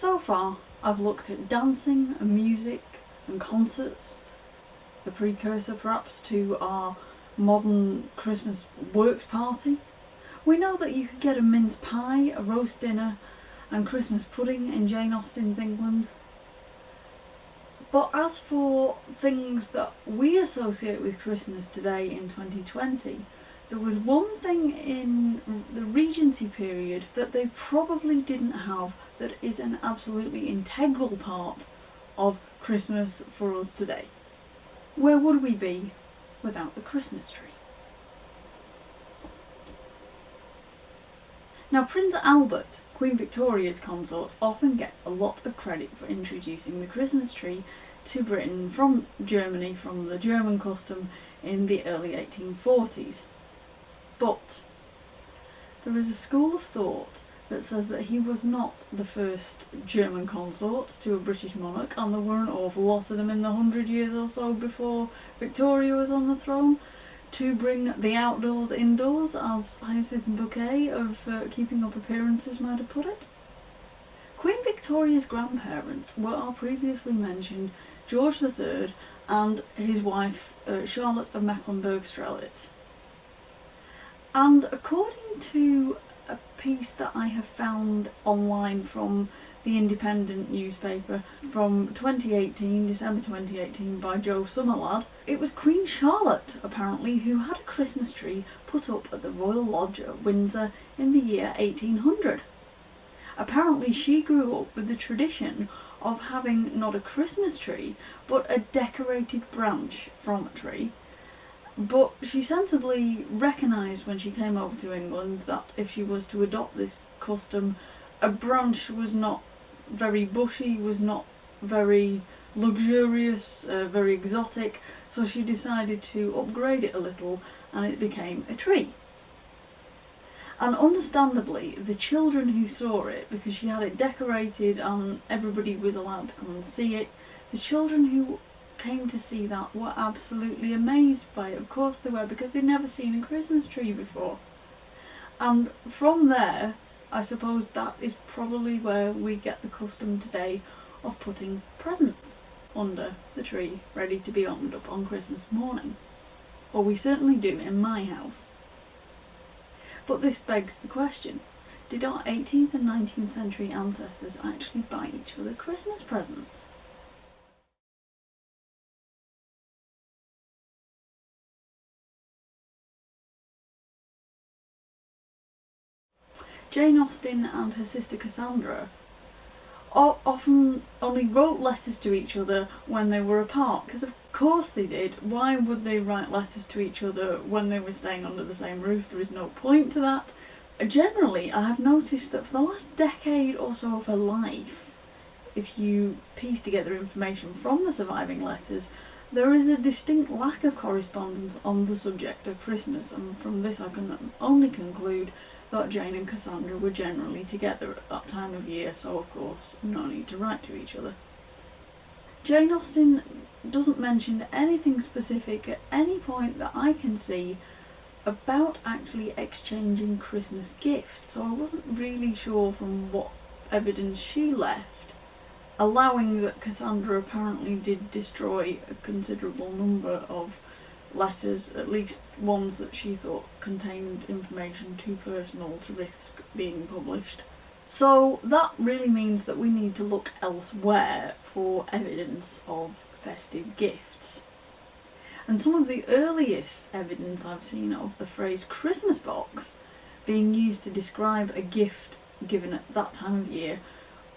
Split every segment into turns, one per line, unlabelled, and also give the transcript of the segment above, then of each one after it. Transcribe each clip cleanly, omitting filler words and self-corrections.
So far, I've looked at dancing and music and concerts, the precursor perhaps to our modern Christmas works party. We know that you could get a mince pie, a roast dinner and Christmas pudding in Jane Austen's England. But as for things that we associate with Christmas today in 2020, there was one thing in the Regency period that they probably didn't have that is an absolutely integral part of Christmas for us today. Where would we be without the Christmas tree? Now, Prince Albert, Queen Victoria's consort, often gets a lot of credit for introducing the Christmas tree to Britain from Germany, from the German custom in the early 1840s. But there is a school of thought that says that he was not the first German consort to a British monarch, and there were an awful lot of them in the 100 years or so before Victoria was on the throne, to bring the outdoors indoors, as Hyacinth Bouquet of Keeping Up Appearances might have put it. Queen Victoria's grandparents were our previously mentioned George III and his wife Charlotte of Mecklenberg-Strelitz. And according to a piece that I have found online from the Independent newspaper from 2018, December 2018, by Joe Summerlad, it was Queen Charlotte, apparently, who had a Christmas tree put up at the Royal Lodge at Windsor in the year 1800. Apparently she grew up with the tradition of having not a Christmas tree, but a decorated branch from a tree. But she sensibly recognised when she came over to England that if she was to adopt this custom, a branch was not very bushy, was not very luxurious, very exotic, so she decided to upgrade it a little and it became a tree. And understandably, the children who saw it, because she had it decorated and everybody was allowed to come and see it, the children who came to see that were absolutely amazed by it. Of course they were, because they'd never seen a Christmas tree before. And from there, I suppose that is probably where we get the custom today of putting presents under the tree, ready to be opened up on Christmas morning. Or we certainly do in my house. But this begs the question, did our 18th and 19th century ancestors actually buy each other Christmas presents? Jane Austen and her sister Cassandra often only wrote letters to each other when they were apart, because of course they did. Why would they write letters to each other when they were staying under the same roof? There is no point to that. Generally, I have noticed that for the last decade or so of her life, if you piece together information from the surviving letters, there is a distinct lack of correspondence on the subject of Christmas, and from this I can only conclude that Jane and Cassandra were generally together at that time of year, so of course no need to write to each other. Jane Austen doesn't mention anything specific at any point that I can see about actually exchanging Christmas gifts, so I wasn't really sure from what evidence she left, allowing that Cassandra apparently did destroy a considerable number of letters, at least ones that she thought contained information too personal to risk being published. So that really means that we need to look elsewhere for evidence of festive gifts. And some of the earliest evidence I've seen of the phrase Christmas box being used to describe a gift given at that time of year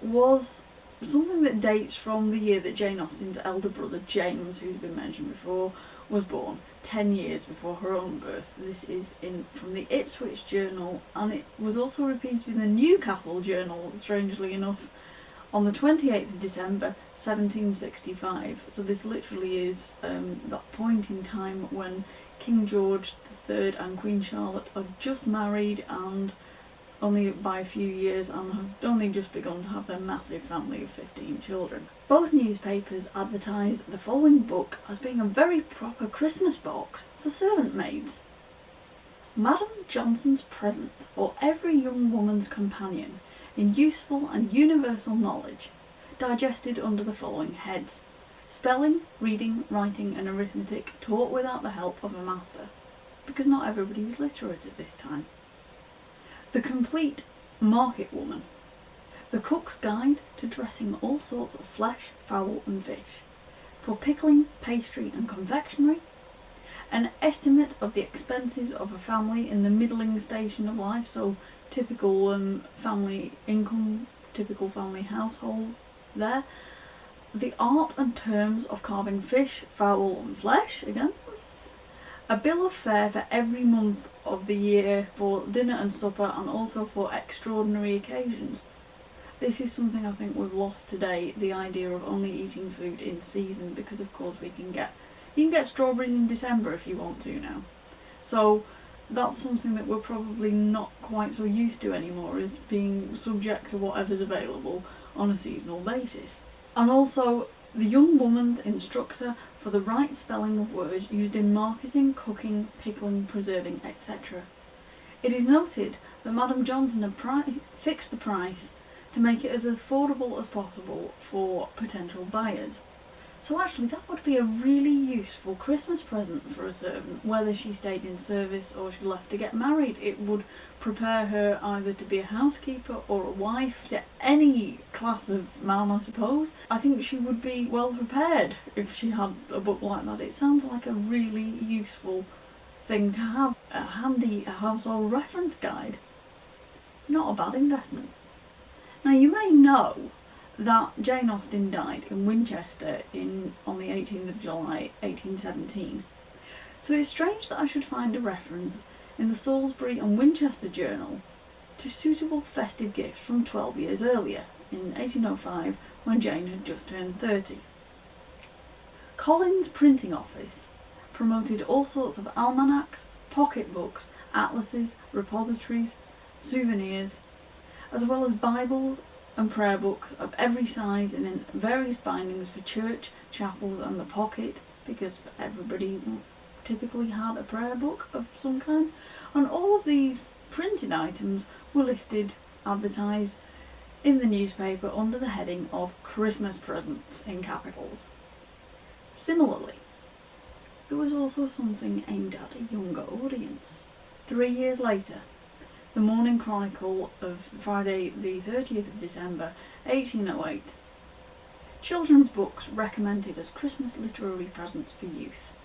was something that dates from the year that Jane Austen's elder brother James, who's been mentioned before, was born, 10 years before her own birth. This is from the Ipswich journal, and it was also repeated in the Newcastle journal, strangely enough, on the 28th of December 1765. So this literally is that point in time when King George III and Queen Charlotte are just married and only by a few years, and have only just begun to have their massive family of 15 children. Both newspapers advertise the following book as being a very proper Christmas box for servant maids. Madam Johnson's Present, or Every Young Woman's Companion, in useful and universal knowledge, digested under the following heads: spelling, reading, writing and arithmetic taught without the help of a master, because not everybody was literate at this time. The complete market woman. The cook's guide to dressing all sorts of flesh, fowl and fish. For pickling, pastry and confectionery. An estimate of the expenses of a family in the middling station of life, so typical family income, typical family household there. The art and terms of carving fish, fowl and flesh, again. A bill of fare for every month of the year for dinner and supper, and also for extraordinary occasions. This is something I think we've lost today, the idea of only eating food in season, because of course you can get strawberries in December if you want to now. So that's something that we're probably not quite so used to anymore, is being subject to whatever's available on a seasonal basis. And also the young woman's instructor for the right spelling of words used in marketing, cooking, pickling, preserving, etc. It is noted that Madame Johnson had fixed the price to make it as affordable as possible for potential buyers. So actually that would be a really useful Christmas present for a servant, whether she stayed in service or she left to get married. It would prepare her either to be a housekeeper or a wife, to any class of man I suppose. I think she would be well prepared if she had a book like that. It sounds like a really useful thing to have, a handy household reference guide. Not a bad investment. Now you may know that Jane Austen died in Winchester on the 18th of July 1817. So it's strange that I should find a reference in the Salisbury and Winchester Journal to suitable festive gifts from 12 years earlier, in 1805, when Jane had just turned 30. Collins' printing office promoted all sorts of almanacs, pocketbooks, atlases, repositories, souvenirs, as well as Bibles and prayer books of every size and in various bindings for church, chapels and the pocket, because everybody typically had a prayer book of some kind. And all of these printed items were listed, advertised in the newspaper under the heading of Christmas presents in capitals. Similarly, there was also something aimed at a younger audience. 3 years later, the Morning Chronicle of Friday the 30th of December 1808. Children's books recommended as Christmas literary presents for youth.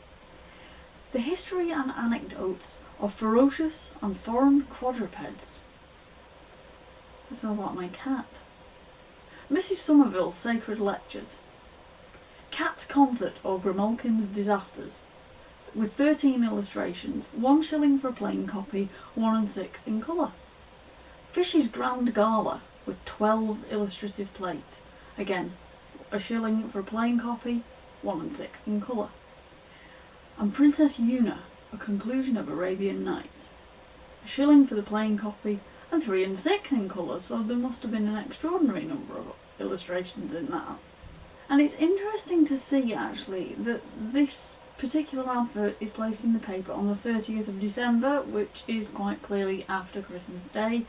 The history and anecdotes of ferocious and foreign quadrupeds. That sounds like my cat. Mrs. Somerville's Sacred Lectures. Cat's Concert or Grimalkin's Disasters, with 13 illustrations, 1 shilling for a plain copy, 1 and 6 in colour. Fish's Grand Gala, with 12 illustrative plates, again, 1 shilling for a plain copy, 1 and 6 in colour. And Princess Una, a conclusion of Arabian Nights, 1 shilling for the plain copy, and 3 and 6 in colour, so there must have been an extraordinary number of illustrations in that. And it's interesting to see, actually, that this particular advert is placed in the paper on the 30th of December, which is quite clearly after Christmas Day.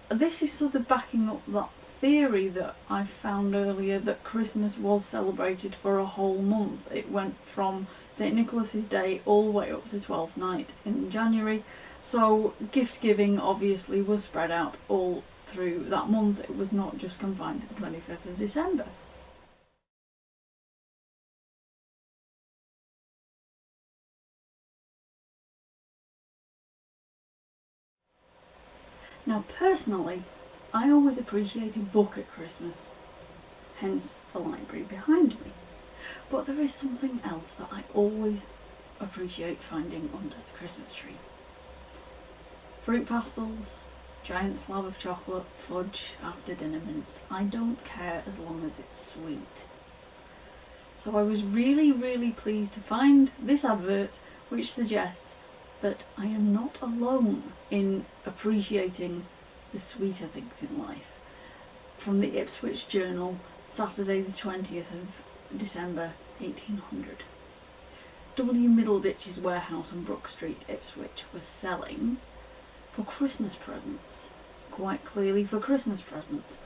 This is sort of backing up that theory that I found earlier, that Christmas was celebrated for a whole month. It went from St. Nicholas's Day all the way up to Twelfth Night in January, so gift giving obviously was spread out all through that month. It was not just confined to the 25th of December. Now personally, I always appreciate a book at Christmas, hence the library behind me. But there is something else that I always appreciate finding under the Christmas tree. Fruit pastels, giant slab of chocolate, fudge, after dinner mints. I don't care as long as it's sweet. So I was really pleased to find this advert which suggests that I am not alone in appreciating the sweeter things in life. From the Ipswich Journal, Saturday the 20th of December 1800. W. Middleditch's warehouse on Brook Street, Ipswich, was selling, for Christmas presents, quite clearly for Christmas presents.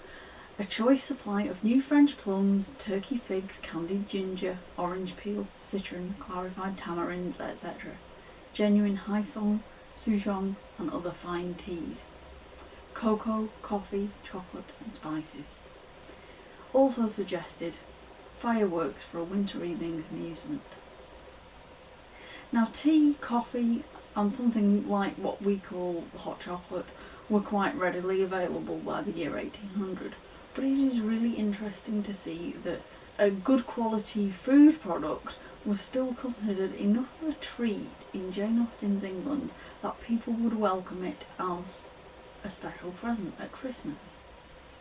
A choice supply of new French plums, turkey figs, candied ginger, orange peel, citron, clarified tamarinds, etc. Genuine Haisong, Souchong and other fine teas. Cocoa, coffee, chocolate and spices. Also suggested fireworks for a winter evening's amusement. Now tea, coffee and something like what we call hot chocolate were quite readily available by the year 1800, but it is really interesting to see that a good quality food product was still considered enough of a treat in Jane Austen's England that people would welcome it as a special present at Christmas.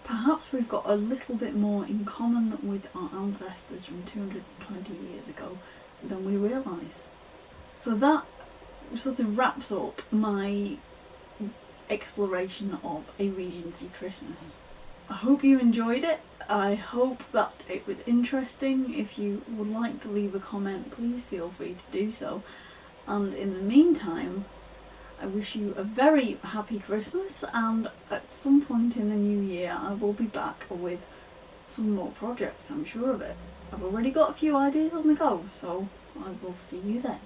Perhaps we've got a little bit more in common with our ancestors from 220 years ago than we realise. So that sort of wraps up my exploration of a Regency Christmas. I hope you enjoyed it. I hope that it was interesting. If you would like to leave a comment, please feel free to do so. And in the meantime, I wish you a very happy Christmas, and at some point in the new year I will be back with some more projects, I'm sure of it. I've already got a few ideas on the go, so I will see you then.